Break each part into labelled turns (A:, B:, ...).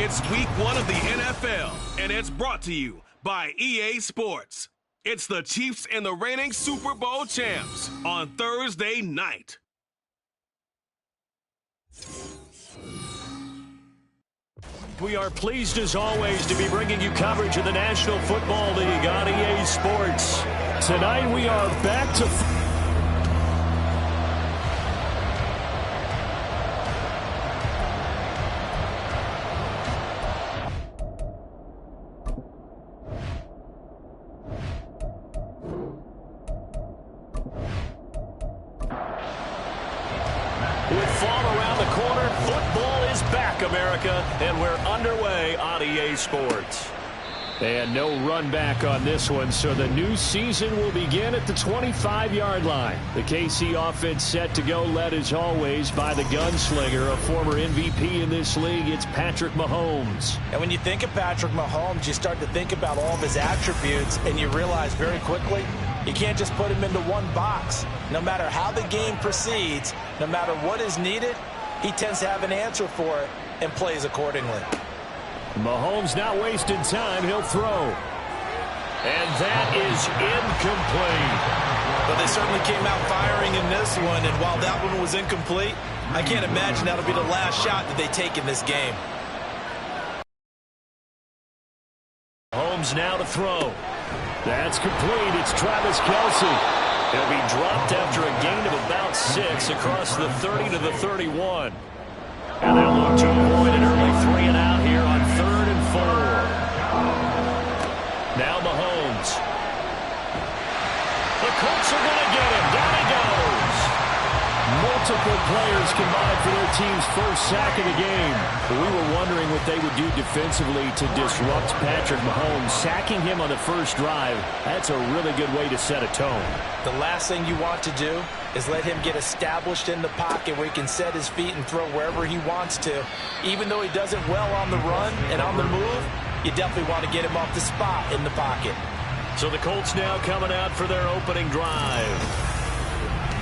A: It's week 1 of the NFL, and it's brought to you by EA Sports. It's the Chiefs and the reigning Super Bowl champs on Thursday night.
B: We are pleased as always to be bringing you coverage of the National Football League on EA Sports. Tonight we are back to... America, and we're underway on EA Sports. And no run back on this one, so the new season will begin at the 25-yard line. The KC offense set to go, led as always by the gunslinger, a former MVP in this league. It's Patrick Mahomes.
C: And when you think of Patrick Mahomes, you start to think about all of his attributes, and you realize very quickly you can't just put him into one box. No matter how the game proceeds, no matter what is needed, he tends to have an answer for it and plays accordingly.
B: Mahomes not wasting time. He'll throw. And that is incomplete.
C: But they certainly came out firing in this one, and while that one was incomplete, I can't imagine that'll be the last shot that they take in this game.
B: Mahomes now to throw. That's complete. It's Travis Kelce. He'll be dropped after a gain of about 6 across the 30 to the 31. And they'll look to avoid an early 3-and-out here on 3rd and 4. Now Mahomes. The Colts are going to get him. Down he goes. Multiple players combined for their team's first sack of the game. We were wondering what they would do defensively to disrupt Patrick Mahomes. Sacking him on the first drive, that's a really good way to set a tone.
C: The last thing you want to do is let him get established in the pocket where he can set his feet and throw wherever he wants to. Even though he does it well on the run and on the move, you definitely want to get him off the spot in the pocket.
B: So the Colts now coming out for their opening drive.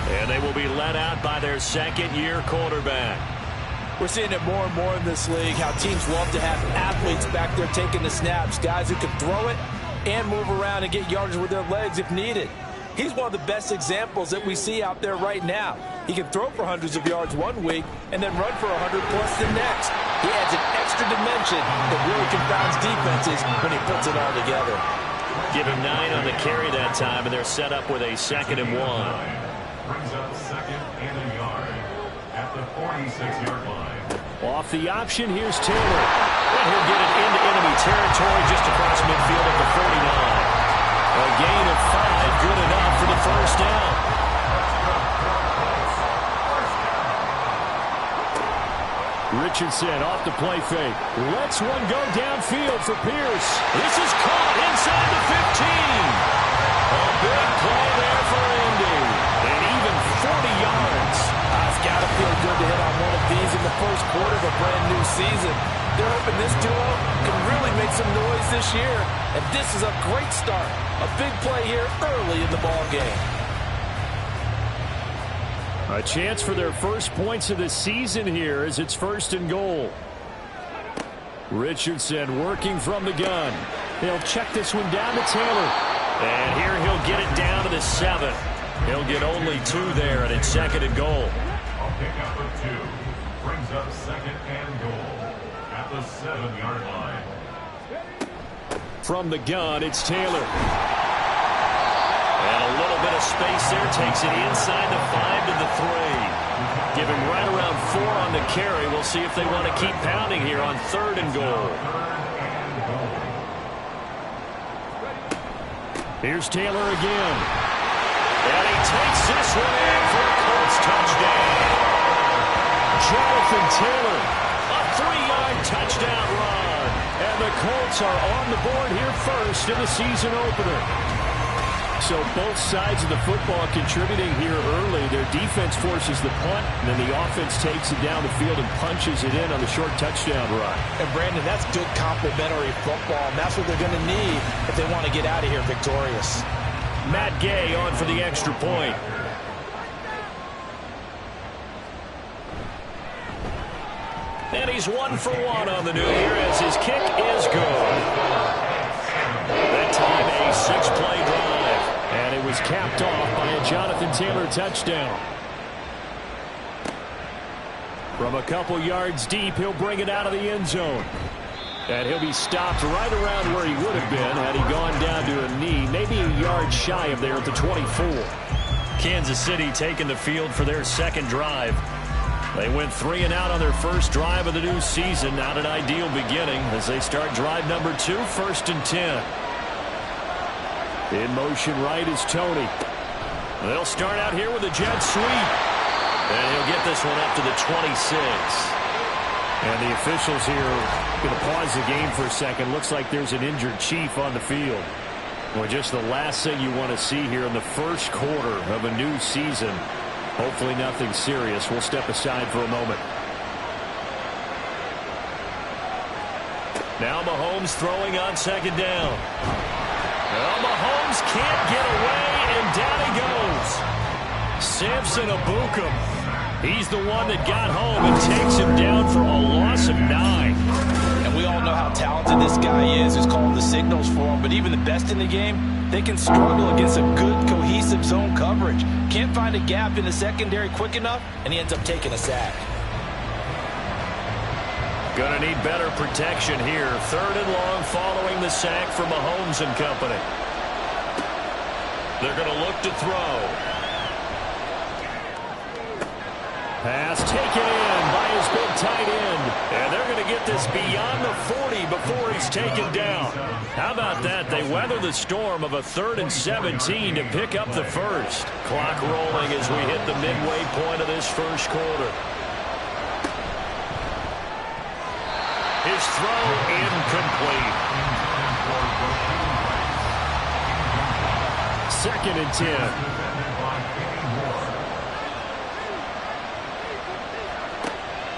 B: And they will be led out by their second-year quarterback.
C: We're seeing it more and more in this league, how teams love to have athletes back there taking the snaps, guys who can throw it and move around and get yardage with their legs if needed. He's one of the best examples that we see out there right now. He can throw for hundreds of yards one week and then run for 100-plus the next. He adds an extra dimension that really confounds defenses when he puts it all together.
B: Give him 9 on the carry that time, and they're set up with a 2nd and 1.
D: Brings up 2nd and a yard at the 46-yard line.
B: Off the option, here's Taylor. And he'll get it into enemy territory just across midfield at the 49. A gain of 5, good enough for the first down. Richardson off the play fake. Lets one go downfield for Pierce. This is caught inside the 15. A big play there for Indy. And even 40 yards.
C: It's got to feel good to hit on one of these in the first quarter of a brand new season. They're hoping this duo can really make some noise this year. And this is a great start. A big play here early in the ball game.
B: A chance for their first points of the season here as it's 1st and goal. Richardson working from the gun. They'll check this one down to Taylor. And here he'll get it down to the 7. He'll get only 2 there, and it's 2nd and goal.
D: A pickup of 2 brings up 2nd and goal at the 7-yard line.
B: From the gun, it's Taylor. And a little bit of space there, takes it inside the 5 to the 3. Give him right around 4 on the carry. We'll see if they want to keep pounding here on 3rd and goal. Here's Taylor again. And he takes this one in for a Colts touchdown. Jonathan Taylor, a 3-yard touchdown run. And the Colts are on the board here first in the season opener. So both sides of the football contributing here early. Their defense forces the punt, and then the offense takes it down the field and punches it in on the short touchdown run.
C: And, Brandon, that's good complementary football, and that's what they're going to need if they want to get out of here victorious.
B: Matt Gay on for the extra point. And he's 1 for 1 on the new year as his kick is good. That time a 6-play drive. And it was capped off by a Jonathan Taylor touchdown. From a couple yards deep, he'll bring it out of the end zone. And he'll be stopped right around where he would have been had he gone down to a knee, maybe a yard shy of there at the 24. Kansas City taking the field for their second drive. They went 3 and out on their first drive of the new season. Not an ideal beginning as they start drive number 2, 1st and 10. In motion right is Tony. They'll start out here with a jet sweep. And he'll get this one up to the 26. And the officials here are going to pause the game for a second. Looks like there's an injured Chief on the field. Well, just the last thing you want to see here in the first quarter of a new season. Hopefully nothing serious. We'll step aside for a moment. Now Mahomes throwing on second down. Well, Mahomes can't get away, and down he goes. Samson Ebukam. He's the one that got home and takes him down for a loss of 9.
C: And we all know how talented this guy is, who's called the signals for him. But even the best in the game, they can struggle against a good, cohesive zone coverage. Can't find a gap in the secondary quick enough, and he ends up taking a sack.
B: Gonna need better protection here. 3rd and long following the sack for Mahomes and company. They're gonna look to throw. Pass taken in by his big tight end. And they're going to get this beyond the 40 before he's taken down. How about that? They weather the storm of a 3rd and 17 to pick up the first. Clock rolling as we hit the midway point of this first quarter. His throw incomplete. 2nd and 10.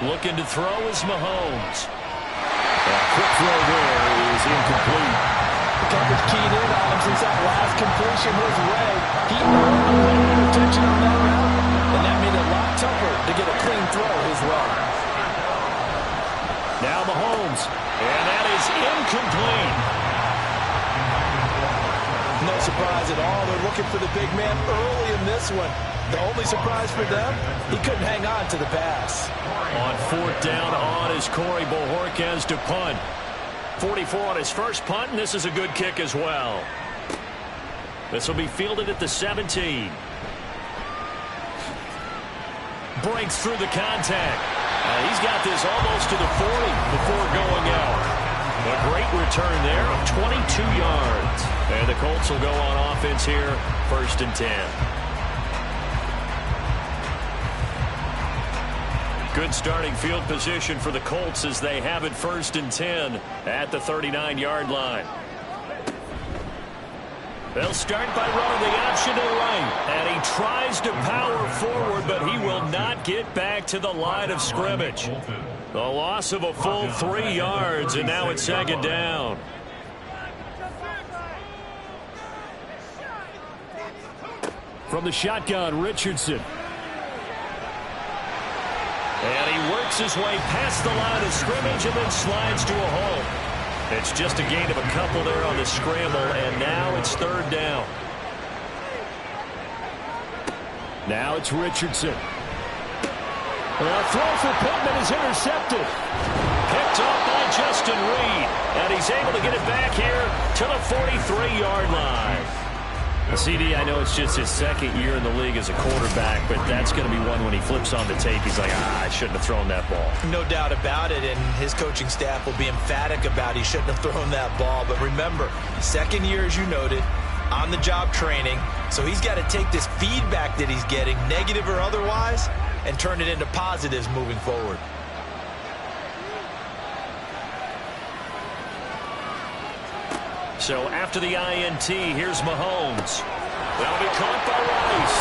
B: Looking to throw is Mahomes. A quick throw there is incomplete.
C: The coverage keyed in on him since that last completion his way. He earned attention on that route, and that made it a lot tougher to get a clean throw his way.
B: Now Mahomes, and that is incomplete.
C: No surprise at all. They're looking for the big man early in this one. The only surprise for them, he couldn't hang on to the pass.
B: On 4th down on is Corey Bojorquez to punt. 44 on his first punt, and this is a good kick as well. This will be fielded at the 17. Breaks through the contact. He's got this almost to the 40 before going out. A great return there of 22 yards. And the Colts will go on offense here, 1st and 10. Good starting field position for the Colts as they have it 1st and 10 at the 39-yard line. They'll start by running the option to the right. And he tries to power forward, but he will not get back to the line of scrimmage. The loss of a full 3 yards, and now it's 2nd down. From the shotgun, Richardson. And he works his way past the line of scrimmage and then slides to a hole. It's just a gain of a couple there on the scramble, and now it's 3rd down. Now it's Richardson. A throw for Pittman is intercepted. Picked up by Justin Reed. And he's able to get it back here to the 43-yard line. CD, I know it's just his 2nd year in the league as a quarterback, but that's going to be one when he flips on the tape. He's like, I shouldn't have thrown that ball.
C: No doubt about it, and his coaching staff will be emphatic about he shouldn't have thrown that ball. But remember, 2nd year, as you noted, on-the-job training. So he's got to take this feedback that he's getting, negative or otherwise, and turn it into positives moving forward.
B: So after the INT, here's Mahomes. That'll be caught by Rice.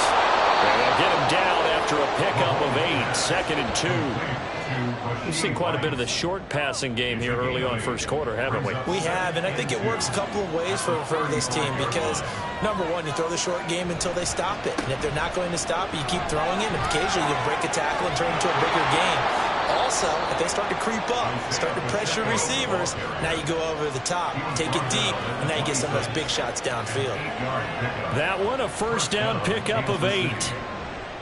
B: And they'll get him down after a pickup of 8, 2nd and 2. We've seen quite a bit of the short passing game here early on first quarter, haven't we?
C: We have, and I think it works a couple of ways for this team because, number one, you throw the short game until they stop it. And if they're not going to stop it, you keep throwing it, and occasionally you break a tackle and turn it into a bigger game. Also, if they start to creep up, start to pressure receivers, now you go over the top, take it deep, and now you get some of those big shots downfield.
B: That one, a first down pickup of 8.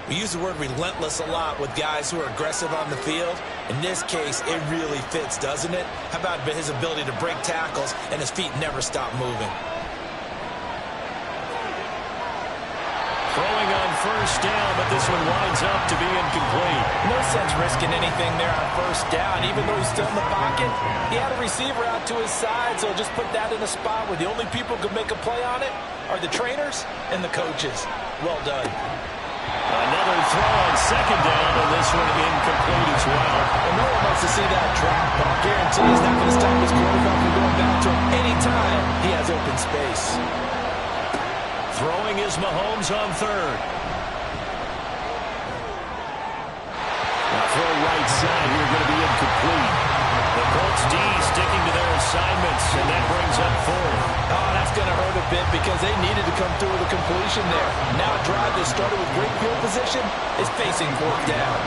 C: We use the word relentless a lot with guys who are aggressive on the field. In this case, it really fits, doesn't it? How about his ability to break tackles and his feet never stop moving?
B: Throwing on first down, but this one winds up to be incomplete.
C: No sense risking anything there on first down, even though he's still in the pocket. He had a receiver out to his side, so just put that in a spot where the only people who can make a play on it are the trainers and the coaches. Well done.
B: Another throw on second down, and this one incomplete as well.
C: And no one wants to see that drop, but I'll guarantee he's not going to stop his quarterback from going back to him anytime he has open space.
B: Throwing is Mahomes on third. Now throw right side here, going to be incomplete. The Colts D sticking to their assignments, and that brings up fourth.
C: Oh, that's going to hurt a bit because they needed to come through with a completion there. Now a drive that started with great field position is facing fourth down.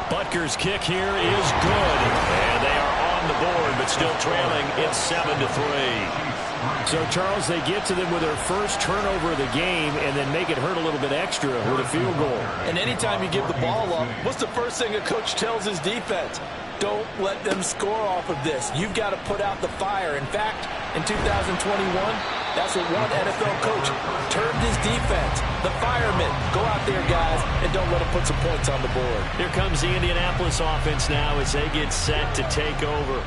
B: Butker's kick here is good, and they are on the board, but still trailing. It's 7-3. So, Charles, they get to them with their first turnover of the game and then make it hurt a little bit extra with a field goal.
C: And anytime you give the ball up, what's the first thing a coach tells his defense? Don't let them score off of this. You've got to put out the fire. In fact, in 2021, that's what one NFL coach termed his defense. The firemen. Go out there, guys, and don't let them put some points on the board.
B: Here comes the Indianapolis offense now as they get set to take over.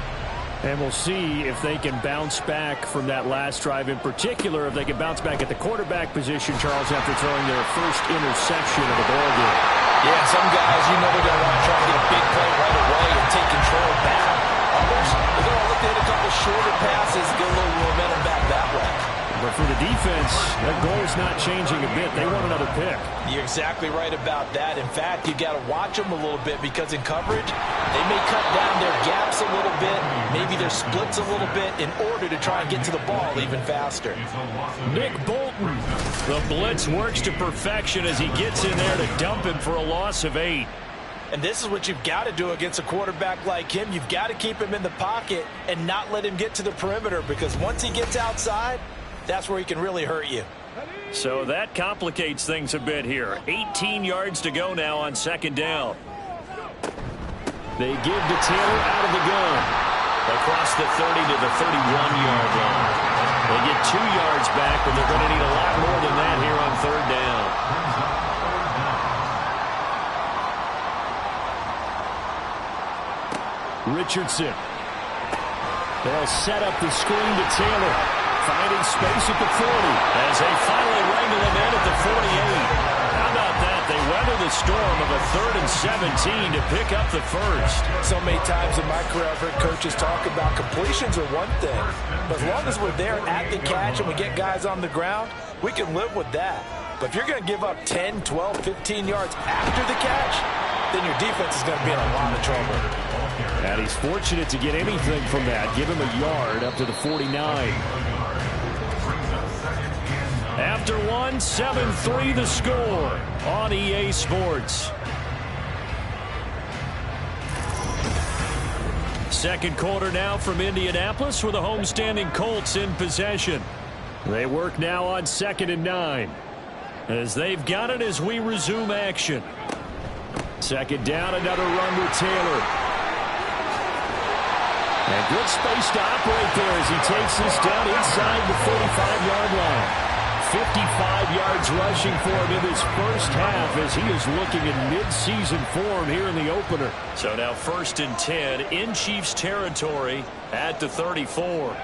B: And we'll see if they can bounce back from that last drive. In particular, if they can bounce back at the quarterback position, Charles, after throwing their first interception of the ball game.
C: Yeah, some guys, you know they're going to want to try to get a big play right away and take control back. Others, they're going to look to hit a couple shorter passes, get a little momentum back that way.
B: But for the defense, that goal is not changing a bit. They want another pick.
C: You're exactly right about that. In fact, you got to watch them a little bit because in coverage, they may cut down their gaps a little bit, maybe their splits a little bit in order to try and get to the ball even faster.
B: Nick Bolton, the blitz works to perfection as he gets in there to dump him for a loss of 8.
C: And this is what you've got to do against a quarterback like him. You've got to keep him in the pocket and not let him get to the perimeter because once he gets outside, that's where he can really hurt you.
B: So that complicates things a bit here. 18 yards to go now on second down. They give to Taylor out of the gun. Across the 30 to the 31-yard line. They get 2 yards back, but they're going to need a lot more than that here on third down. Richardson. They'll set up the screen to Taylor. Finding space at the 40 as they finally wrangle him in at the 48. How about that? They weather the storm of a 3rd and 17 to pick up the first.
C: So many times in my career I've heard coaches talk about completions are one thing. But as long as we're there at the catch and we get guys on the ground, we can live with that. But if you're going to give up 10, 12, 15 yards after the catch, then your defense is going to be in a lot of trouble.
B: And he's fortunate to get anything from that. Give him a yard up to the 49. After one, 7-3 the score on EA Sports. Second quarter now from Indianapolis with the homestanding Colts in possession. They work now on 2nd and 9 as they've got it as we resume action. Second down, another run with Taylor. And good space to operate there as he takes this down inside the 45-yard line. 55 yards rushing for him in his first half as he is looking in mid-season form here in the opener. So now 1st and 10 in Chiefs territory at the 34.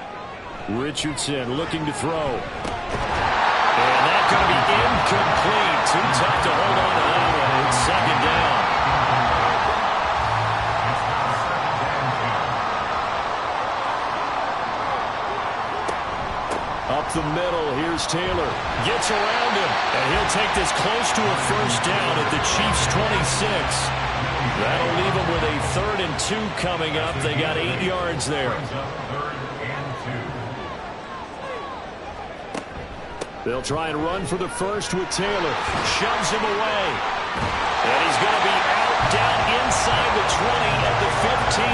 B: Richardson looking to throw. And that's going to be incomplete. Too tough to hold on to that one. It's 2nd down. Up the middle, here's Taylor. Gets around him, and he'll take this close to a first down at the Chiefs' 26. That'll leave them with a 3rd and 2 coming up. They got 8 yards there. They'll try and run for the first with Taylor. Shoves him away. And he's going to be out down inside the 20 at the 15.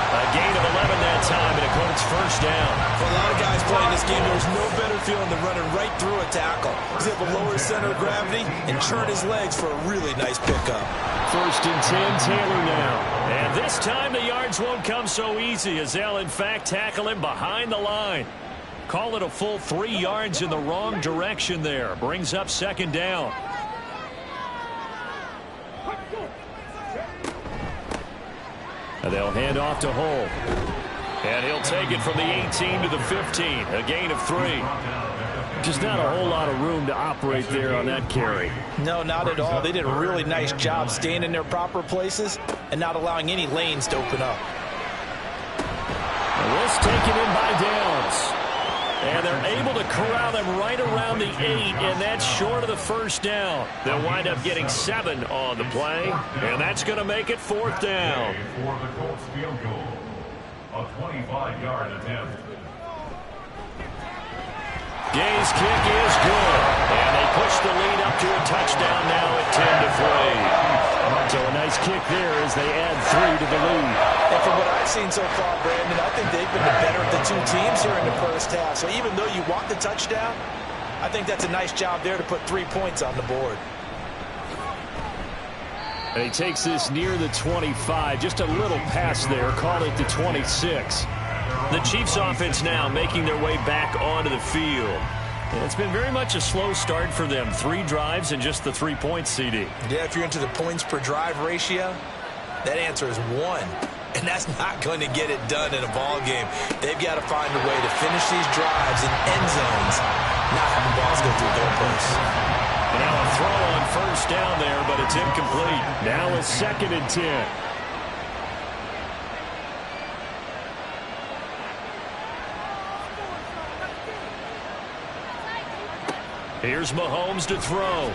B: A gain of 11 that time, and a Colts first down.
C: For a lot of guys playing this game, there's no better feeling than running right through a tackle. He's able to lower his center of gravity and churn his legs for a really nice pickup.
B: First and 10, Taylor now. And this time the yards won't come so easy as they'll, in fact, tackle him behind the line. Call it a full 3 yards in the wrong direction there. Brings up second down. And they'll hand off to Hull. And he'll take it from the 18 to the 15. A gain of 3. Just not a whole lot of room to operate there on that carry.
C: No, not at all. They did a really nice job staying in their proper places and not allowing any lanes to open up.
B: And this taken in by Downs. And they're able to corral them right around the 8, and that's short of the first down. They'll wind up getting 7 on the play, and that's going to make it 4th down.
D: For the Colts field goal, a 25-yard attempt.
B: Gay's kick is good, and they push the lead up to a touchdown now at 10-3. So a nice kick there as they add 3 to the lead.
C: And from what I've seen so far, Brandon, I think they've been the better of the two teams here in the first half. So even though you want the touchdown, I think that's a nice job there to put 3 points on the board.
B: And he takes this near the 25, just a little pass there, call it the 26. The Chiefs offense now making their way back onto the field. And it's been very much a slow start for them. 3 drives and just the 3 points, CD.
C: Yeah, if you're into the points per drive ratio, that answer is 1. And that's not going to get it done in a ball game. They've got to find a way to finish these drives in end zones, not having balls go through goalposts.
B: Now a throw on first down there, but it's incomplete. Now a 2nd and 10. Here's Mahomes to throw.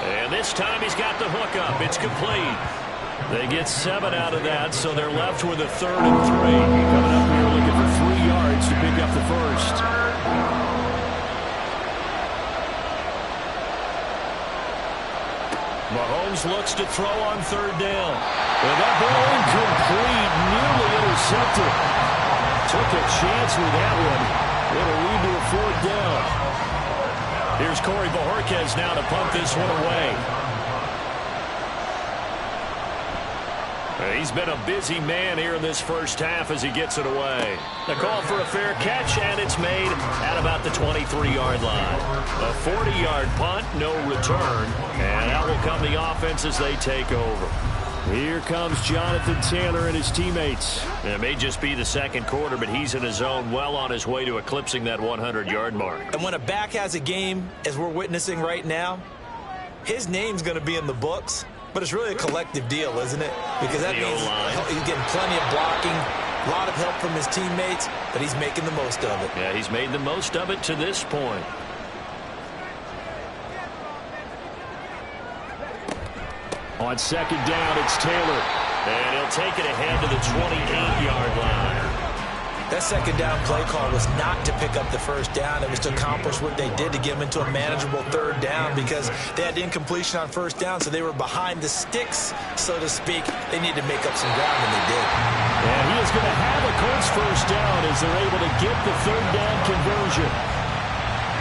B: And this time he's got the hook up. It's complete. They get 7 out of that, so they're left with a 3rd and 3. Coming up here looking for 3 yards to pick up the first. Mahomes looks to throw on 3rd down. And that ball incomplete, nearly intercepted. Took a chance with that one. It'll lead to a 4th down. Here's Corey Bojorquez now to punt this one away. He's been a busy man here in this first half as he gets it away. The call for a fair catch, and it's made at about the 23-yard line. A 40-yard punt, no return, and out will come the offense as they take over. Here comes Jonathan Taylor and his teammates. It may just be the 2nd quarter, but he's in his zone, well on his way to eclipsing that 100-yard mark. And
C: when a back has a game, as we're witnessing right now, his name's going to be in the books, but it's really a collective deal, isn't it? Because that means he's getting plenty of blocking, a lot of help from his teammates, but he's making the most of it.
B: Yeah, he's made the most of it to this point. On 2nd down, it's Taylor. And he'll take it ahead to the 28-yard line.
C: That 2nd down play call was not to pick up the first down. It was to accomplish what they did to get them into a manageable 3rd down because they had incompletion on first down, so they were behind the sticks, so to speak. They needed to make up some ground, and they did.
B: And he is going to have a Colts first down as they're able to get the 3rd down conversion.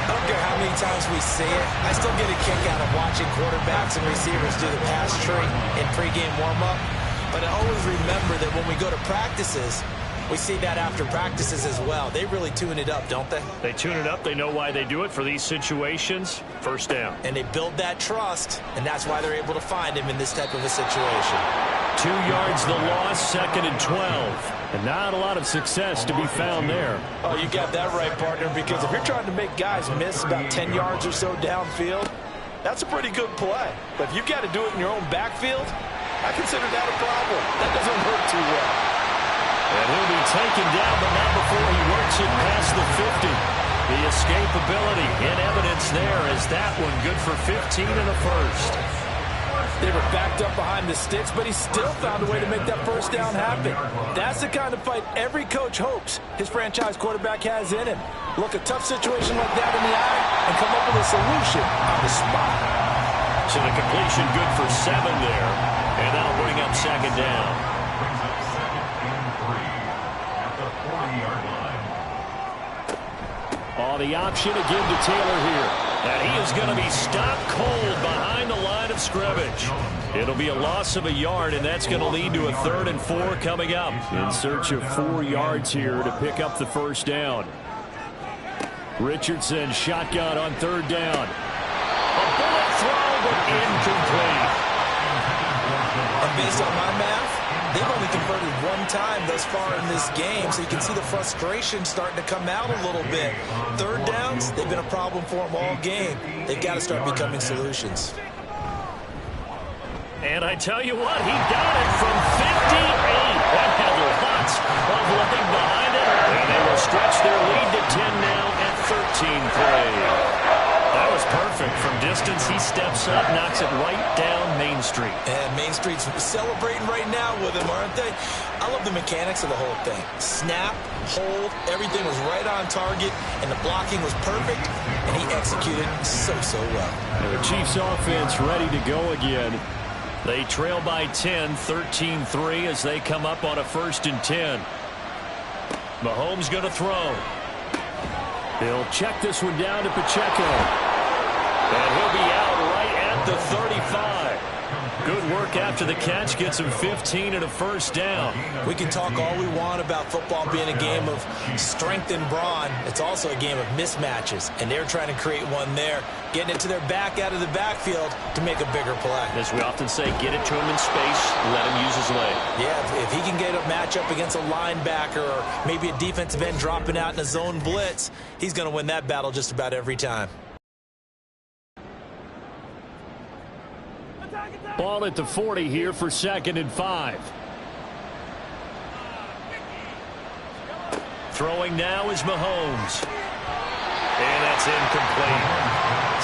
C: I don't care how many times we see it. I still get a kick out of watching quarterbacks and receivers do the pass tree in pregame warm-up. But I always remember that when we go to practices, we see that after practices as well. They really tune it up, don't they?
B: They tune it up. They know why they do it for these situations. First down.
C: And they build that trust, and that's why they're able to find him in this type of a situation.
B: 2 yards the loss, 2nd and 12. And not a lot of success to be found there.
C: Oh, you got that right, partner, because if you're trying to make guys miss about 10 yards or so downfield, that's a pretty good play. But if you've got to do it in your own backfield, I consider that a problem. That doesn't work too well.
B: And he'll be taken down, but not before he works it past the 50. The escapability in evidence there is that one good for 15 in the first.
C: They were backed up behind the sticks, but he still found a way to make that first down happen. That's the kind of fight every coach hopes his franchise quarterback has in him. Look a tough situation like that in the eye and come up with a solution on the spot.
B: So the completion good for 7 there. And that'll bring up second down.
D: Brings up second and 3 at the 40-yard line.
B: Oh, the option again to Taylor here. And he is going to be stopped cold behind the line of scrimmage. It'll be a loss of a yard, and that's going to lead to a 3rd and 4 coming up. In search of 4 yards here to pick up the first down. Richardson shotgun on 3rd down. A bullet throw, but incomplete.
C: And based on my math, they've only converted 1 time thus far in this game, so you can see the frustration starting to come out a little bit. 3rd downs, they've been a problem for them all game. They've got to start becoming solutions.
B: And I tell you what, he got it from 58. That had lots of leg behind it. And they will stretch their lead to 10 now at 13-3. That was perfect. From distance, he steps up, knocks it right down Main Street.
C: And Main Street's celebrating right now with him, aren't they? I love the mechanics of the whole thing. Snap, hold, everything was right on target, and the blocking was perfect, and he executed so well.
B: And the Chiefs offense ready to go again. They trail by 10, 13-3 as they come up on a 1st and 10. Mahomes going to throw. He'll check this one down to Pacheco. And he'll be out right at the 35. Good work after the catch. Gets him 15 and a first down.
C: We can talk all we want about football being a game of strength and brawn. It's also a game of mismatches, and they're trying to create one there, getting it to their back out of the backfield to make a bigger play.
B: As we often say, get it to him in space, let him use his leg.
C: Yeah, if he can get a matchup against a linebacker or maybe a defensive end dropping out in a zone blitz, he's going to win that battle just about every time.
B: Ball at the 40 here for 2nd and 5. Throwing now is Mahomes. And that's incomplete.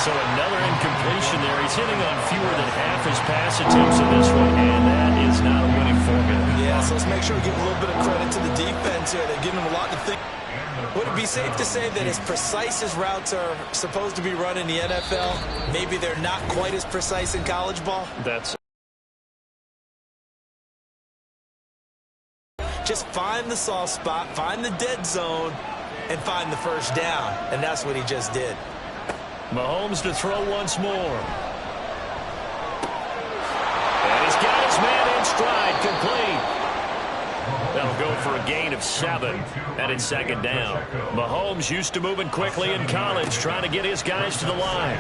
B: So another incompletion there. He's hitting on fewer than half his pass attempts in this one, and that is not a winning formula.
C: Yeah, so let's make sure we give a little bit of credit to the defense here. They're giving him a lot to think. Would it be safe to say that as precise as routes are supposed to be run in the NFL, maybe they're not quite as precise in college ball?
B: That's
C: just find the soft spot, find the dead zone, and find the first down. And that's what he just did.
B: Mahomes to throw once more. And he's got his man in stride, complete. That'll go for a gain of 7. And it's 2nd down. Mahomes used to moving quickly in college, trying to get his guys to the line.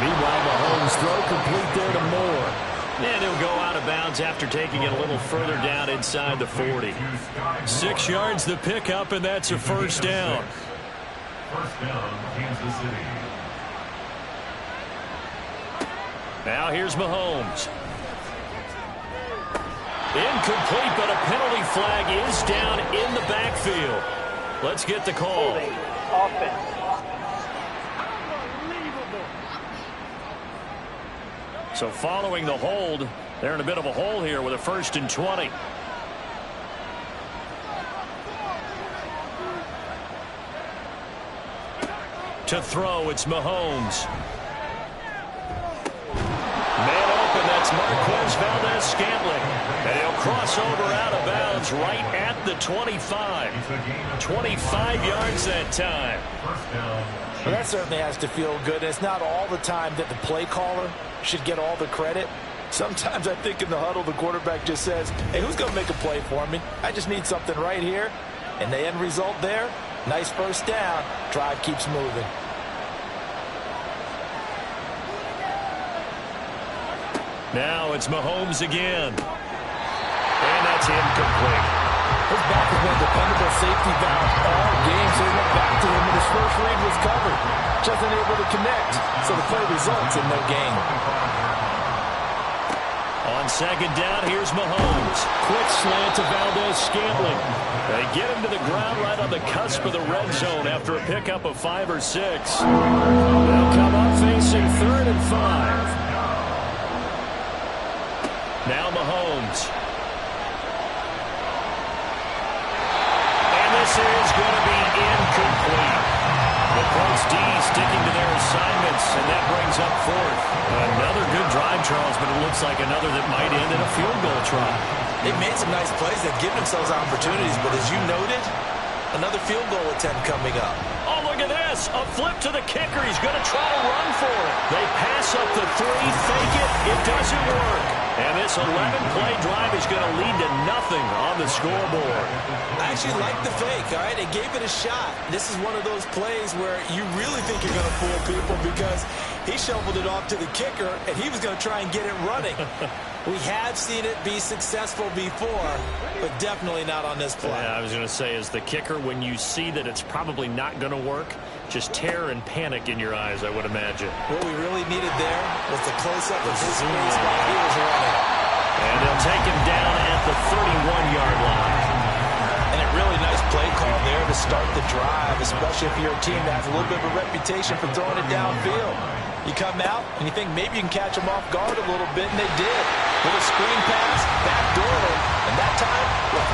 B: Meanwhile, Mahomes throw complete there to Moore. And he'll go out of bounds after taking it a little further down inside the 40. 6 yards the pickup, and that's a first down.
D: First down, Kansas City.
B: Now here's Mahomes. Incomplete, but a penalty flag is down in the backfield. Let's get the call. So following the hold, they're in a bit of a hole here with a 1st and 20. To throw, it's Mahomes. Man open, that's Marquez Valdez-Scantling. And he'll cross over out of bounds right at the 25. 25 yards that time.
C: Well, that certainly has to feel good. It's not all the time that the play caller should get all the credit. Sometimes I think in the huddle, the quarterback just says, hey, who's going to make a play for me? I just need something right here. And the end result there, nice first down. Drive keeps moving.
B: Now it's Mahomes again. And that's incomplete.
C: His back has been a dependable safety valve all game, so he went back to him and his first read was covered. Just unable to connect, so the play results in no gain.
B: On 2nd down, here's Mahomes. Quick slant to Valdez-Scantling. They get him to the ground right on the cusp of the red zone after a pickup of 5 or 6. They'll come up facing 3rd and 5. Now Mahomes. And this is going to be incomplete. The Colts D sticking to their assignments, and that brings up 4th. Another Charles, but it looks like another that might end in a field goal try.
C: They've made some nice plays. They've given themselves opportunities, but as you noted, another field goal attempt coming up.
B: Oh, look at this. A flip to the kicker. He's going to try to run for it. They pass up the 3, fake it. It doesn't work. And this 11-play drive is going to lead to nothing on the scoreboard.
C: I actually like the fake, all right? They gave it a shot. This is one of those plays where you really think you're going to fool people because he shoveled it off to the kicker, and he was going to try and get it running. We have seen it be successful before, but definitely not on this play.
B: Yeah, I was going to say, as the kicker, when you see that it's probably not going to work, just terror and panic in your eyes, I would imagine.
C: What we really needed there was the close-up of his face while he was running.
B: And they'll take him down at the 31-yard line.
C: And a really nice play call there to start the drive, especially if you're a team that has a little bit of a reputation for throwing it downfield. You come out, and you think maybe you can catch them off guard a little bit, and they did. Little screen pass, backdoor him, and that time,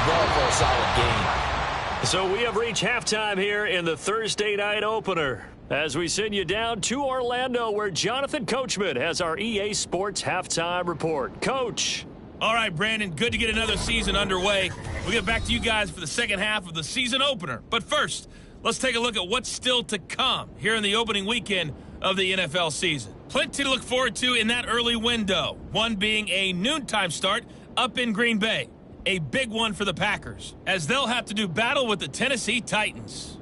C: well for a solid gain.
B: So we have reached halftime here in the Thursday night opener as we send you down to Orlando, where Jonathan Coachman has our EA Sports halftime report. Coach.
E: All right, Brandon, good to get another season underway. We'll get back to you guys for the second half of the season opener. But first, let's take a look at what's still to come here in the opening weekend of the NFL season. Plenty to look forward to in that early window, one being a noontime start up in Green Bay. A big one for the Packers, as they'll have to do battle with the Tennessee Titans.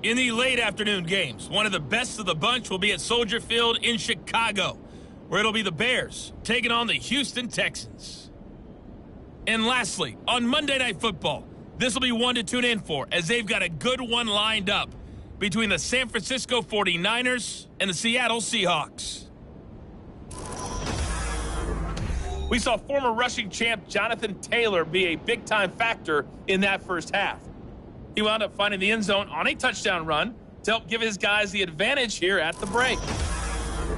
E: In the late afternoon games, one of the best of the bunch will be at Soldier Field in Chicago, where it'll be the Bears taking on the Houston Texans. And lastly, on Monday Night Football, this will be one to tune in for, as they've got a good one lined up between the San Francisco 49ers and the Seattle Seahawks. We saw former rushing champ Jonathan Taylor be a big-time factor in that first half. He wound up finding the end zone on a touchdown run to help give his guys the advantage here at the break.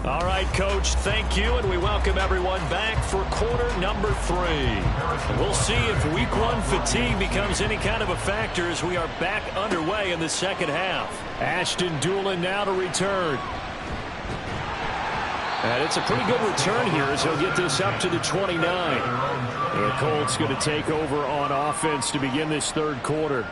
B: All right, Coach, thank you, and we welcome everyone back for quarter number 3. We'll see if Week 1 fatigue becomes any kind of a factor as we are back underway in the second half. Ashton Doolin now to return. And it's a pretty good return here as he'll get this up to the 29. The Colts going to take over on offense to begin this third quarter.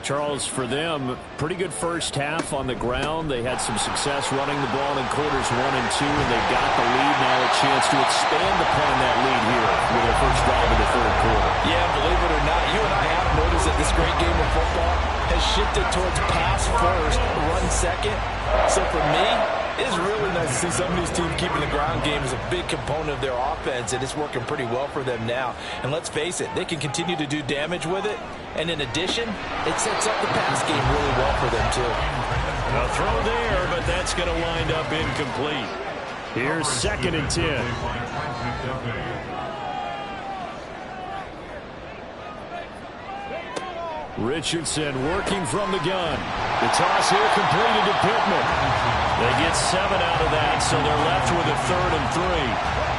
B: Charles, for them, pretty good first half on the ground. They had some success running the ball in quarters 1 and 2, and they got the lead. Now a chance to expand upon that lead here with their first drive of the third quarter.
C: Yeah, believe it or not, you and I have noticed that this great game of football has shifted towards pass first, run second. So for me, it's really nice to see some of these teams keeping the ground game as a big component of their offense, and it's working pretty well for them now. And let's face it, they can continue to do damage with it. And in addition, it sets up the pass game really well for them, too.
B: A throw there, but that's going to wind up incomplete. Here's 2nd and 10. Richardson working from the gun. The toss here completed to Pittman. They get 7 out of that, so they're left with a 3rd and 3.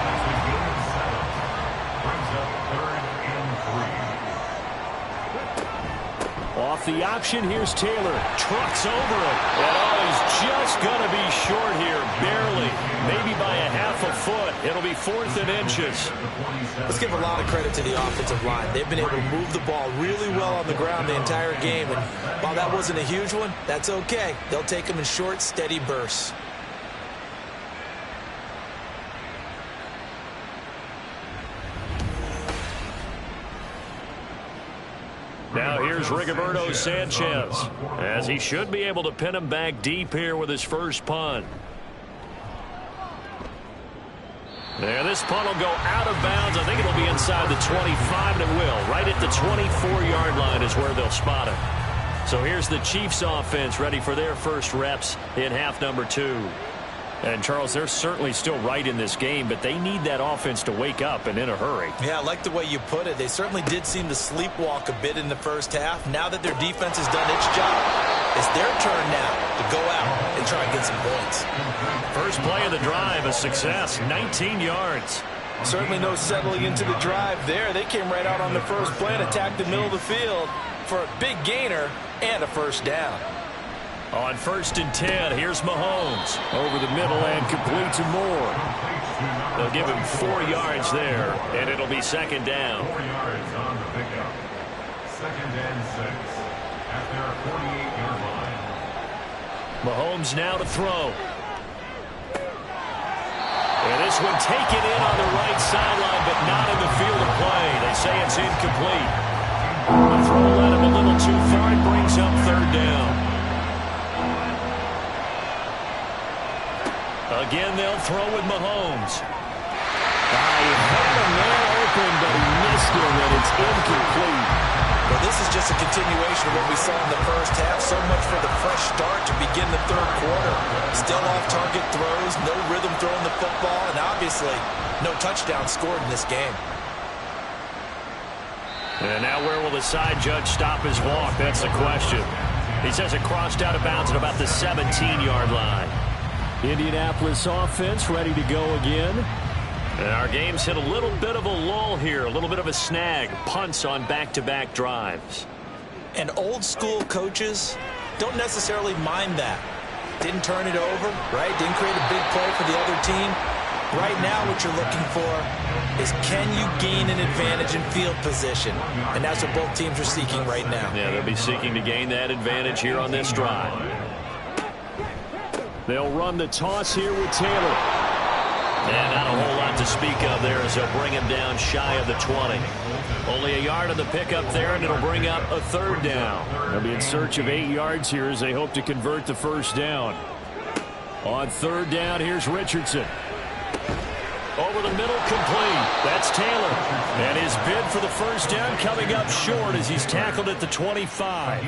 B: Off the option, here's Taylor. Trucks over it. And he's just going to be short here, barely. Maybe by a half a foot. It'll be 4th and inches.
C: Let's give a lot of credit to the offensive line. They've been able to move the ball really well on the ground the entire game. And while that wasn't a huge one, that's okay. They'll take them in short, steady bursts.
B: Now here's Rigoberto Sanchez, as he should be able to pin him back deep here with his first punt. There, this punt will go out of bounds. I think it'll be inside the 25, and it will. Right at the 24-yard line is where they'll spot it. So here's the Chiefs offense ready for their first reps in half number 2. And, Charles, they're certainly still right in this game, but they need that offense to wake up and in a hurry.
C: Yeah, I like the way you put it. They certainly did seem to sleepwalk a bit in the first half. Now that their defense has done its job, it's their turn now to go out and try and get some points.
B: First play of the drive, a success, 19 yards.
C: Certainly no settling into the drive there. They came right out on the first play and attacked the middle of the field for a big gainer and a first down.
B: On 1st and 10, here's Mahomes. Over the middle and complete to Moore. They'll give him 4 yards there, and it'll be 2nd down.
D: 4 yards on the pickup. 2nd and 6 at their 48-yard line.
B: Mahomes now to throw. And this one taken in on the right sideline, but not in the field of play. They say it's incomplete. The throw led him a little too far. It brings up 3rd down. Again, they'll throw with Mahomes.
C: He had a man open, but he missed him, and it's incomplete. Well, this is just a continuation of what we saw in the first half. So much for the fresh start to begin the 3rd quarter. Still off-target throws, no rhythm throwing the football, and obviously no touchdown scored in this game.
B: And now where will the side judge stop his walk? That's the question. He says it crossed out of bounds at about the 17-yard line.
F: Indianapolis offense ready to go again.
B: And our game's hit a little bit of a lull here, a little bit of a snag. Punts on back-to-back drives.
C: And old-school coaches don't necessarily mind that. Didn't turn it over, right? Didn't create a big play for the other team. Right now what you're looking for is can you gain an advantage in field position? And that's what both teams are seeking right now.
B: Yeah, they'll be seeking to gain that advantage here on this drive.
F: They'll run the toss here with Taylor.
B: And not a whole lot to speak of there as they'll bring him down shy of the 20. Only a yard on the pickup there, and it'll bring up a 3rd down.
F: They'll be in search of 8 yards here as they hope to convert the 1st down. On 3rd down, here's Richardson.
B: Over the middle, complete. That's Taylor. And his bid for the 1st down coming up short as he's tackled at the 25.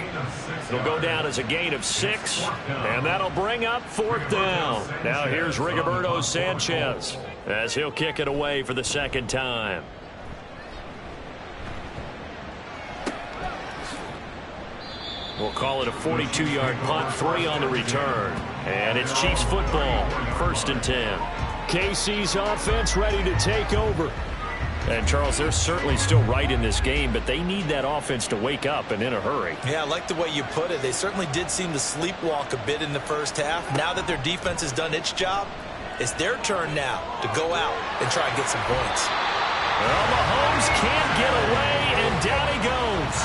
B: It'll go down as a gain of 6, and that'll bring up 4th down. Now here's Rigoberto Sanchez as he'll kick it away for the 2nd time. We'll call it a 42-yard punt, 3 on the return. And it's Chiefs football, 1st and 10.
F: KC's offense ready to take over.
B: And, Charles, they're certainly still right in this game, but they need that offense to wake up and in a hurry.
C: Yeah, I like the way you put it. They certainly did seem to sleepwalk a bit in the first half. Now that their defense has done its job, it's their turn now to go out and try and get some points.
B: Well, Mahomes can't get away, and down he goes.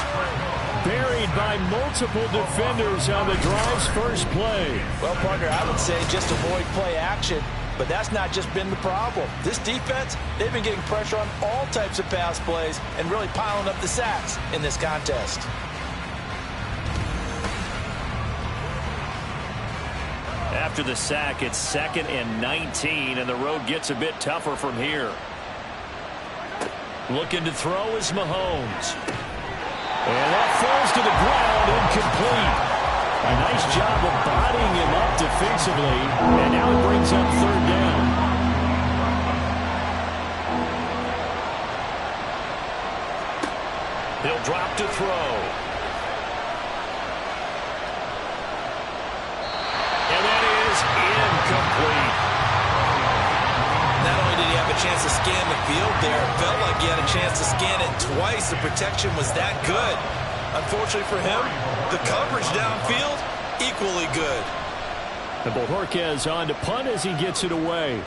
F: Buried by multiple defenders on the drive's first play.
C: Well, partner, I would say just avoid play action. But that's not just been the problem. This defense, they've been getting pressure on all types of pass plays and really piling up the sacks in this contest.
B: After the sack, it's 2nd and 19, and the road gets a bit tougher from here. Looking to throw is Mahomes.
F: And that falls to the ground, incomplete. A nice job of bodying him up defensively, and now it brings up 3rd down.
B: He'll drop to throw. And that is incomplete.
C: Not only did he have a chance to scan the field there, it felt like he had a chance to scan it twice. The protection was that good. Unfortunately for him, the coverage downfield, equally good.
F: And Bojorquez on to punt as he gets it away.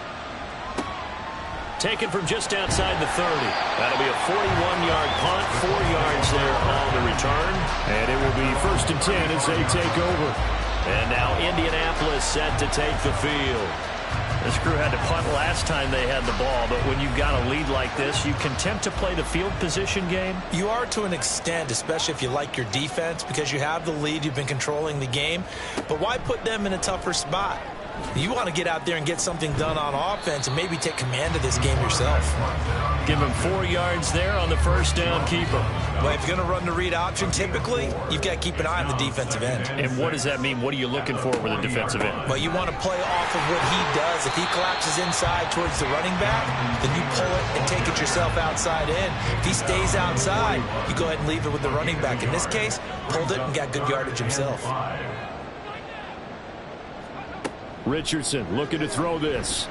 B: Taken from just outside the 30. That'll be a 41-yard punt, 4 yards there on the return.
F: And it will be 1st and 10 as they take over.
B: And now Indianapolis set to take the field. This crew had to punt last time they had the ball, but when you've got a lead like this, you can tempt to play the field position game.
C: You are to an extent, especially if you like your defense, because you have the lead, you've been controlling the game. But why put them in a tougher spot? You want to get out there and get something done on offense and maybe take command of this game yourself.
B: Give him 4 yards there on the 1st down keeper.
C: Well, if you're going to run the read option, typically, you've got to keep an eye on the defensive end.
B: And what does that mean? What are you looking for with a defensive end?
C: Well, you want to play off of what he does. If he collapses inside towards the running back, then you pull it and take it yourself outside in. If he stays outside, you go ahead and leave it with the running back. In this case, pulled it and got good yardage himself.
F: Richardson looking to throw this.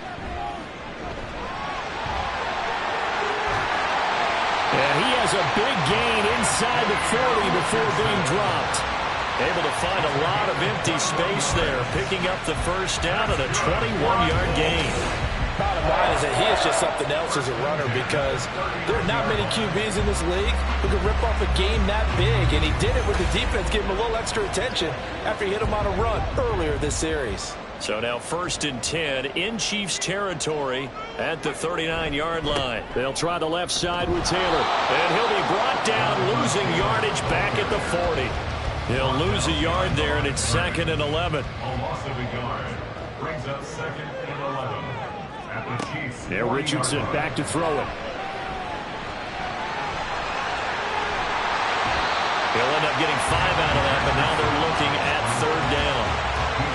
F: And he has a big gain inside the 40 before being dropped. Able to find a lot of empty space there, picking up the first down at a 21-yard gain.
C: Bottom line is that he is just something else as a runner, because there are not many QBs in this league who can rip off a game that big, and he did it with the defense giving him a little extra attention after he hit him on a run earlier this series.
F: So now 1st and 10 in Chiefs territory at the 39-yard line. They'll try the left side with Taylor, and he'll be brought down, losing yardage back at the 40. He'll lose a yard there, and it's 2nd and 11.
D: A loss of a yard brings up 2nd and 11 at the Chiefs.
F: There, Richardson back to throw it. He'll end up getting 5 out of that, but now they're looking at 3rd down.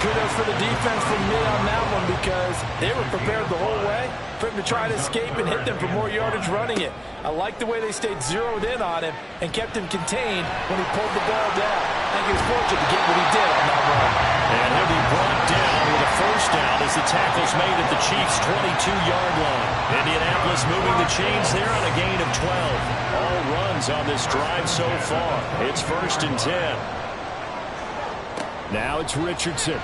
C: Kudos for the defense from me on that one, because they were prepared the whole way for him to try to escape and hit them for more yardage running it. I like the way they stayed zeroed in on him and kept him contained when he pulled the ball down. I think he was fortunate to get what he did on that run.
F: And he'll be brought down with a 1st down as the tackle's made at the Chiefs' 22-yard line. Indianapolis moving the chains there on a gain of 12. All runs on this drive so far. It's 1st and 10. Now it's Richardson.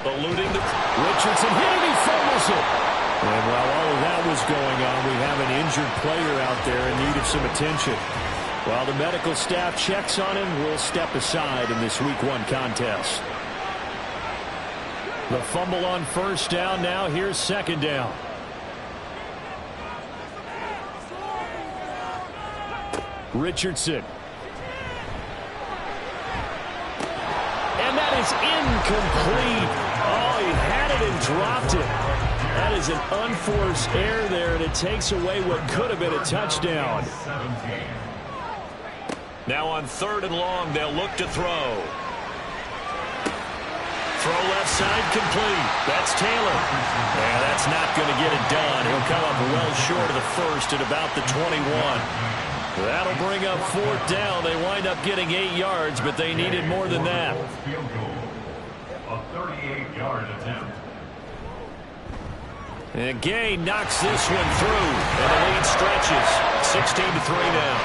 F: Eluding the... Richardson hit it, he fumbles it. And while all of that was going on, we have an injured player out there in need of some attention. While the medical staff checks on him, we'll step aside in this Week 1 contest. The fumble on 1st down. Now here's 2nd down. Richardson. And that is incomplete. Oh, he had it and dropped it. That is an unforced error there, and it takes away what could have been a touchdown. Now on 3rd and long, they'll look to throw. Throw left side complete. That's Taylor. Yeah, that's not going to get it done. He'll come up well short of the 1st at about the 21. That'll bring up 4th down. They wind up getting 8 yards, but they needed more than that.
D: Field goal. A 38-yard attempt.
F: And Gay knocks this one through, and the lead stretches. 16-3 now.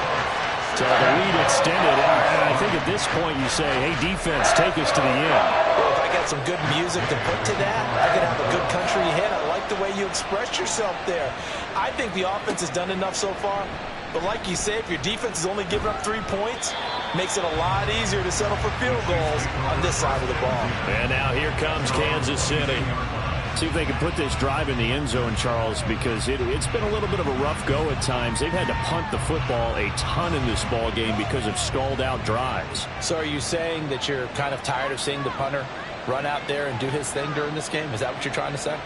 F: So the lead extended, and I think at this point you say, hey, defense, take us to the end.
C: Well, if I got some good music to put to that, I could have a good country hit. I like the way you express yourself there. I think the offense has done enough so far. But like you say, if your defense is only giving up 3 points, makes it a lot easier to settle for field goals on this side of the ball.
F: And now here comes Kansas City. See if they can put this drive in the end zone, Charles, because it's been a little bit of a rough go at times. They've had to punt the football a ton in this ball game because of stalled-out drives.
C: So are you saying that you're kind of tired of seeing the punter run out there and do his thing during this game? Is that what you're trying to say?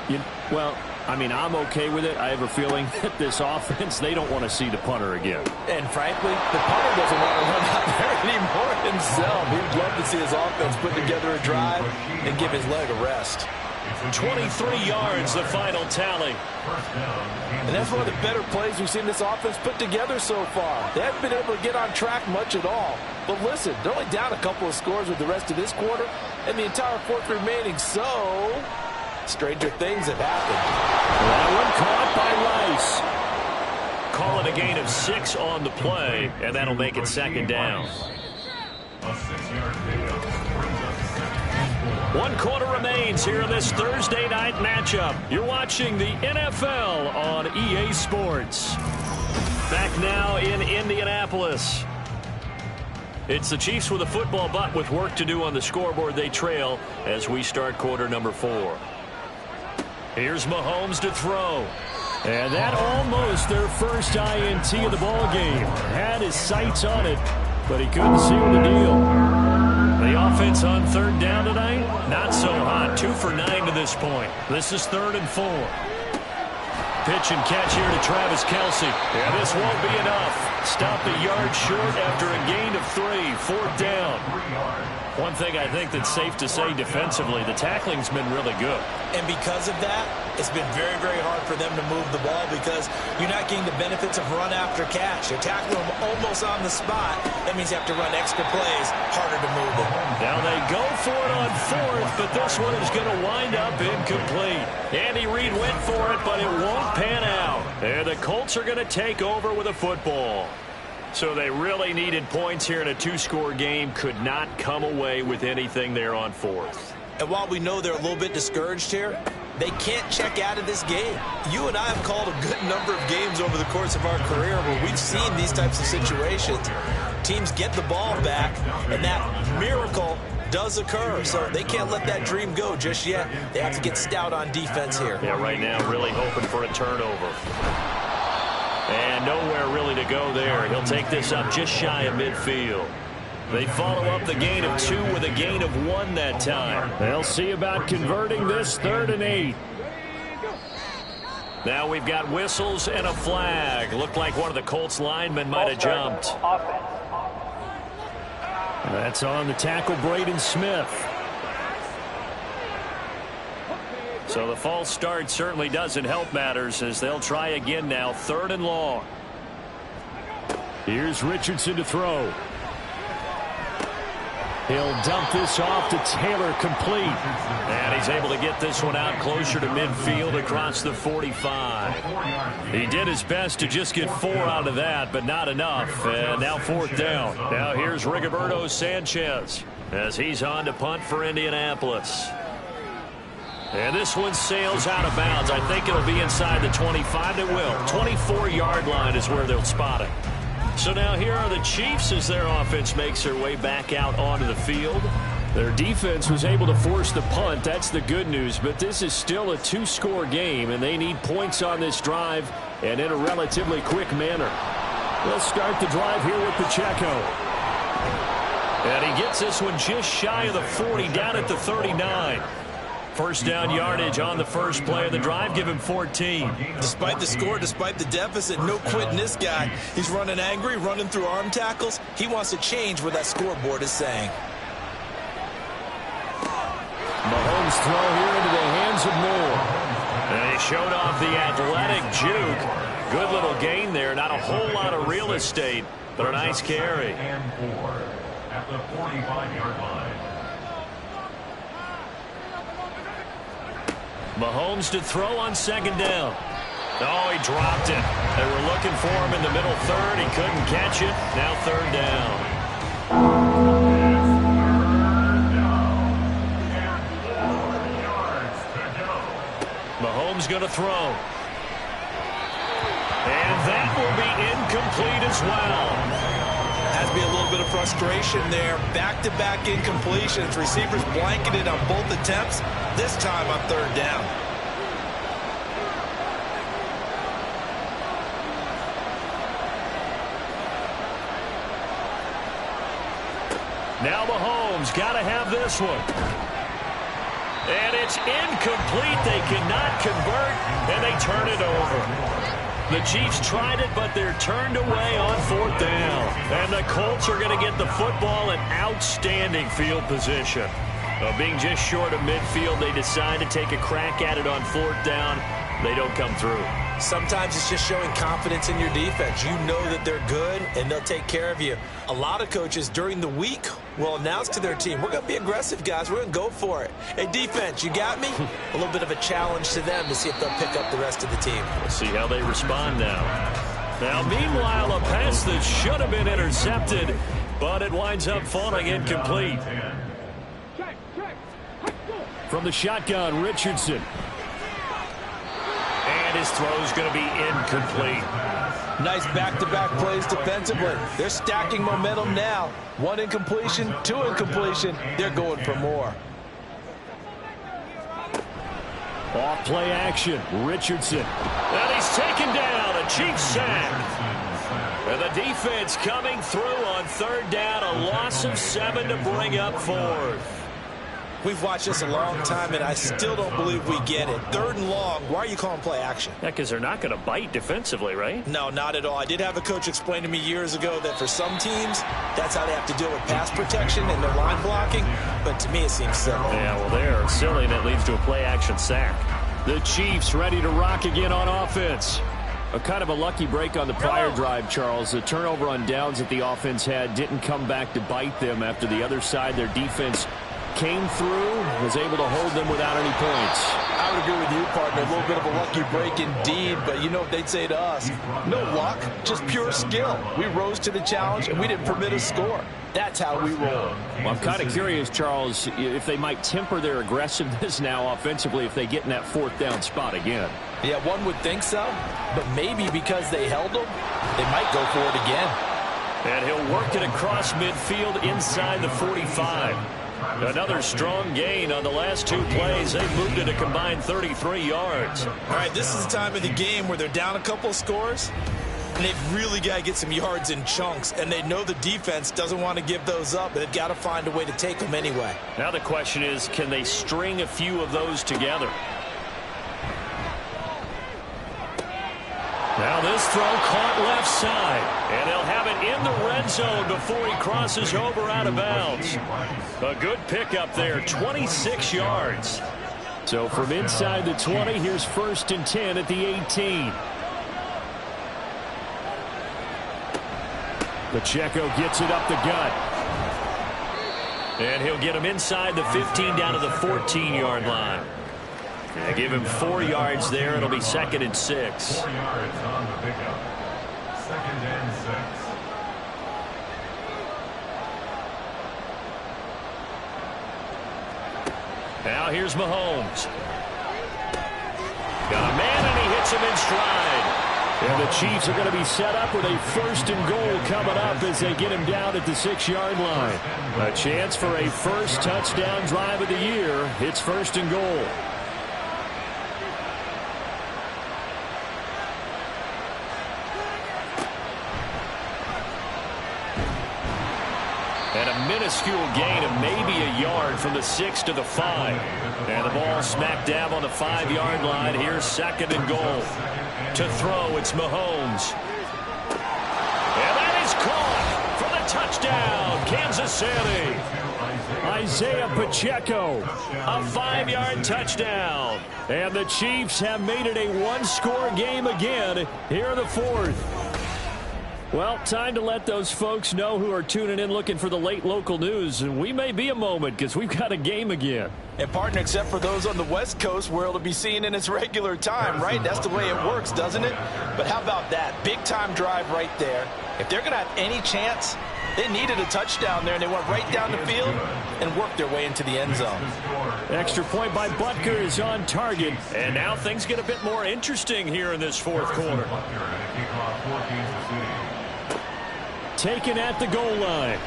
F: Well, I mean, I'm okay with it. I have a feeling that this offense, they don't want to see the punter again.
C: And frankly, the punter doesn't want to run out there anymore himself. He'd love to see his offense put together a drive and give his leg a rest.
F: 23 yards, the final tally.
C: And that's one of the better plays we've seen this offense put together so far. They haven't been able to get on track much at all. But listen, they're only down a couple of scores with the rest of this quarter and the entire 4th remaining. So, stranger things have happened.
F: That one caught by Rice. Call it a gain of 6 on the play, and that'll make it 2nd down.
D: A 6-yard pickup brings up
F: 1 quarter remains here in this Thursday night matchup. You're watching the NFL on EA Sports. Back now in Indianapolis. It's the Chiefs with a football, but with work to do on the scoreboard. They trail as we start quarter number 4. Here's Mahomes to throw. And that almost their first INT of the ball game. Had his sights on it, but he couldn't seal the deal. The offense on 3rd down tonight, not so hot. 2 for 9 to this point. This is 3rd and 4. Pitch and catch here to Travis Kelce. Yeah, this won't be enough. Stopped a yard short after a gain of 3. 4th down. One thing I think that's safe to say defensively, the tackling's been really good.
C: And because of that, it's been very, very hard for them to move the ball because you're not getting the benefits of run after catch. You're tackling them almost on the spot. That means you have to run extra plays, harder to move it.
F: Now they go for it on 4th, but this one is going to wind up incomplete. Andy Reid went for it, but it won't pan out. And the Colts are going to take over with a football. So they really needed points here in a two-score game. Could not come away with anything there on fourth.
C: And while we know they're a little bit discouraged here, they can't check out of this game. You and I have called a good number of games over the course of our career where we've seen these types of situations. Teams get the ball back, and that miracle does occur. So they can't let that dream go just yet. They have to get stout on defense here.
F: Yeah, right now really hoping for a turnover. And nowhere really to go there. He'll take this up just shy of midfield. They follow up the gain of 2 with a gain of 1 that time. They'll see about converting this 3rd and 8. Now we've got whistles and a flag. Looked like one of the Colts linemen might have jumped. That's on the tackle, Braden Smith. So the false start certainly doesn't help matters as they'll try again now. 3rd and long. Here's Richardson to throw. He'll dump this off to Taylor, complete. And he's able to get this one out closer to midfield across the 45. He did his best to just get 4 out of that, but not enough. And now 4th down. Now here's Rigoberto Sanchez as he's on to punt for Indianapolis. And this one sails out of bounds. I think it'll be inside the 25. It will. 24-yard line is where they'll spot it. So now here are the Chiefs as their offense makes their way back out onto the field. Their defense was able to force the punt. That's the good news. But this is still a 2-score game, and they need points on this drive and in a relatively quick manner. They'll start the drive here with Pacheco. And he gets this one just shy of the 40, down at the 39. First down yardage on the first play of the drive. Give him 14.
C: Despite the score, despite the deficit, no quitting this guy. He's running angry, running through arm tackles. He wants to change what that scoreboard is saying.
F: Mahomes throw here into the hands of Moore. And he showed off the athletic juke. Good little gain there. Not a whole lot of real estate, but a nice carry.
D: And 4 at the 45-yard line.
F: Mahomes to throw on 2nd down. Oh, he dropped it. They were looking for him in the middle 3rd. He couldn't catch it. Now 3rd down. Mahomes going to throw. And that will be incomplete as well.
C: Has to be a little bit of frustration there. Back-to-back incompletions. Receivers blanketed on both attempts. This time on 3rd down.
F: Now Mahomes got to have this one. And it's incomplete. They cannot convert, and they turn it over. The Chiefs tried it, but they're turned away on 4th down. And the Colts are going to get the football in outstanding field position. Being just short of midfield, they decide to take a crack at it on 4th down. They don't come through.
C: Sometimes it's just showing confidence in your defense. You know that they're good, and they'll take care of you. A lot of coaches during the week will announce to their team, we're going to be aggressive, guys. We're going to go for it. Hey, defense, you got me? A little bit of a challenge to them to see if they'll pick up the rest of the team.
F: We'll see how they respond now. Now, meanwhile, a pass that should have been intercepted, but it winds up falling incomplete. From the shotgun, Richardson. And his throw's going to be incomplete.
C: Nice back-to-back plays defensively. They're stacking momentum now. 1 incompletion, 2 incompletion. They're going for more.
F: Off play action, Richardson. And he's taken down, a Chiefs sack. And the defense coming through on 3rd down, a loss of 7 to bring up 4th.
C: We've watched this a long time, and I still don't believe we get it. 3rd and long, why are you calling play action?
F: Yeah, because they're not going to bite defensively, right?
C: No, not at all. I did have a coach explain to me years ago that for some teams, that's how they have to deal with pass protection and their line blocking. But to me, it seems silly.
F: Yeah, well, they're silly, and it leads to a play action sack. The Chiefs ready to rock again on offense. A kind of a lucky break on the prior drive, Charles. The turnover on downs that the offense had didn't come back to bite them after the other side. Their defense came through, was able to hold them without any points.
C: I would agree with you, partner. A little bit of a lucky break indeed, but you know what they'd say to us? No luck, just pure skill. We rose to the challenge, and we didn't permit a score. That's how we roll.
F: Well, I'm kind of curious, Charles, if they might temper their aggressiveness now offensively if they get in that fourth down spot again.
C: Yeah, one would think so, but maybe because they held them, they might go for it again.
F: And he'll work it across midfield inside the 45. Another strong gain on the last two plays. They've moved it a combined 33 yards.
C: All right, this is the time of the game where they're down a couple of scores, and they've really got to get some yards in chunks, and they know the defense doesn't want to give those up, but they've got to find a way to take them anyway.
F: Now the question is, can they string a few of those together? Now this throw caught left side, and they'll have it in the red zone before he crosses over out of bounds. A good pickup there, 26 yards. So from inside the 20, here's 1st and 10 at the 18. Pacheco gets it up the gut. And he'll get him inside the 15 down to the 14-yard line. They give him 4 yards there. It'll be 2nd and 6.
D: 4 yards on the pickup. 2nd and 6.
F: Now here's Mahomes. Got a man, and he hits him in stride. And the Chiefs are going to be set up with a 1st and goal coming up as they get him down at the 6-yard line. A chance for a first touchdown drive of the year. It's 1st and goal. And a minuscule gain of maybe a yard from the 6 to the 5. And the ball smack dab on the 5-yard line. Here's 2nd and goal. To throw, it's Mahomes. And that is caught for the touchdown, Kansas City. Isaiah Pacheco, a 5-yard touchdown. And the Chiefs have made it a one-score game again here in the 4th. Well, time to let those folks know who are tuning in looking for the late local news. And we may be a moment because we've got a game again.
C: And, partner, except for those on the West Coast where it'll be seen in its regular time, right? That's the way it works, doesn't it? But how about that? Big-time drive right there. If they're going to have any chance, they needed a touchdown there, and they went right down the field and worked their way into the end zone.
F: Extra point by Butker is on target. And now things get a bit more interesting here in this 4th quarter. Taken at the goal line.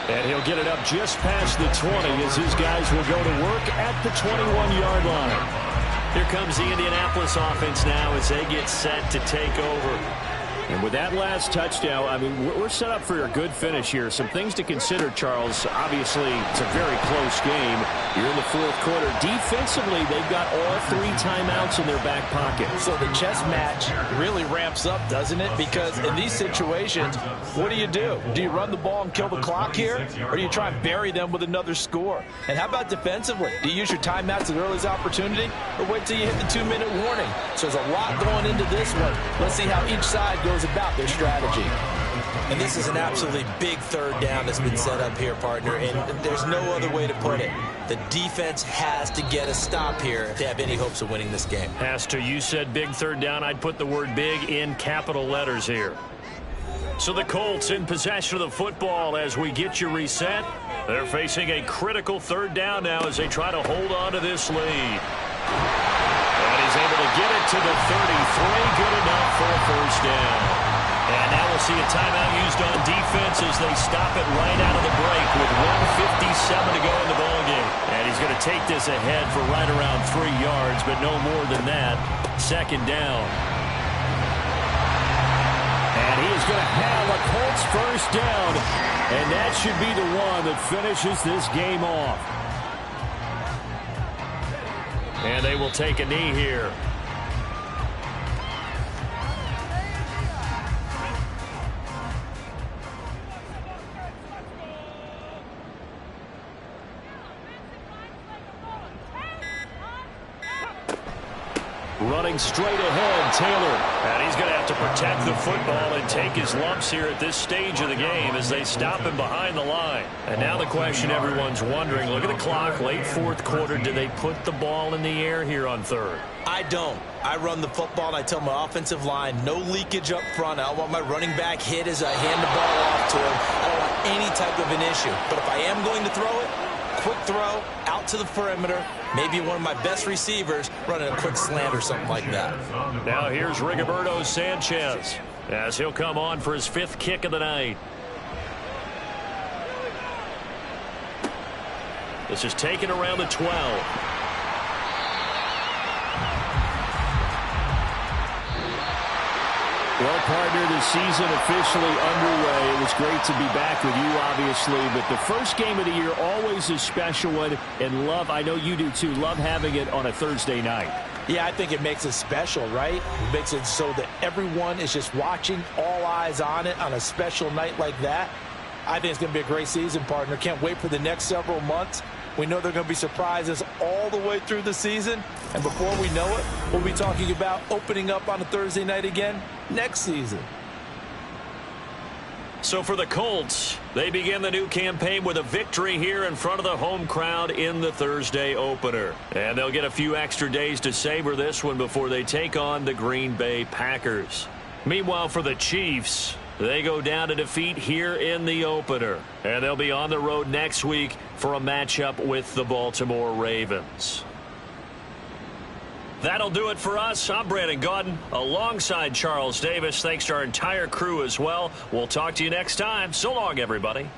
F: And he'll get it up just past the 20 as his guys will go to work at the 21-yard line. Here comes the Indianapolis offense now as they get set to take over. And with that last touchdown, I mean, we're set up for a good finish here. Some things to consider, Charles. Obviously, it's a very close game. You're in the 4th quarter. Defensively, they've got all 3 timeouts in their back pocket.
C: So the chess match really ramps up, doesn't it? Because in these situations, what do? Do you run the ball and kill the clock here? Or do you try and bury them with another score? And how about defensively? Do you use your timeouts at the earliest opportunity? Or wait till you hit the 2-minute warning? So there's a lot going into this one. Let's see how each side goes about their strategy. And this is an absolutely big 3rd down that's been set up here, partner, and there's no other way to put it. The defense has to get a stop here if they have any hopes of winning this game.
F: Has to. You said big 3rd down. I'd put the word big in capital letters here. So the Colts in possession of the football as we get you reset. They're facing a critical 3rd down now as they try to hold on to this lead. And he's able to get it to the 33. Good enough for a 1st down. And now we'll see a timeout used on defense as they stop it right out of the break with 1:57 to go in the ballgame. And he's going to take this ahead for right around 3 yards, but no more than that. 2nd down. And he is going to have a Colts 1st down. And that should be the one that finishes this game off. And they will take a knee here. Running straight ahead, Taylor. And he's going to have to protect the football and take his lumps here at this stage of the game as they stop him behind the line. And now the question everyone's wondering, look at the clock, late fourth quarter, do they put the ball in the air here on third?
C: I don't. I run the football, and I tell my offensive line, no leakage up front. I don't want my running back hit as I hand the ball off to him. I don't want any type of an issue. But if I am going to throw it, quick throw, out to the perimeter, maybe one of my best receivers running a quick slant or something like that.
F: Now here's Rigoberto Sanchez as he'll come on for his 5th kick of the night. This is taken around the 12.
B: Well, partner, the season officially underway. It was great to be back with you, obviously, but the first game of the year always a special one, and I know you do too, love having it on a Thursday night.
C: Yeah, I think it makes it special, right? It makes it so that everyone is just watching, all eyes on it on a special night like that. I think it's going to be a great season, partner. Can't wait for the next several months. We know there are going to be surprises all the way through the season. And before we know it, we'll be talking about opening up on a Thursday night again next season.
F: So for the Colts, they begin the new campaign with a victory here in front of the home crowd in the Thursday opener. And they'll get a few extra days to savor this one before they take on the Green Bay Packers. Meanwhile, for the Chiefs, they go down to defeat here in the opener. And they'll be on the road next week for a matchup with the Baltimore Ravens. That'll do it for us. I'm Brandon Gaudin alongside Charles Davis. Thanks to our entire crew as well. We'll talk to you next time. So long, everybody.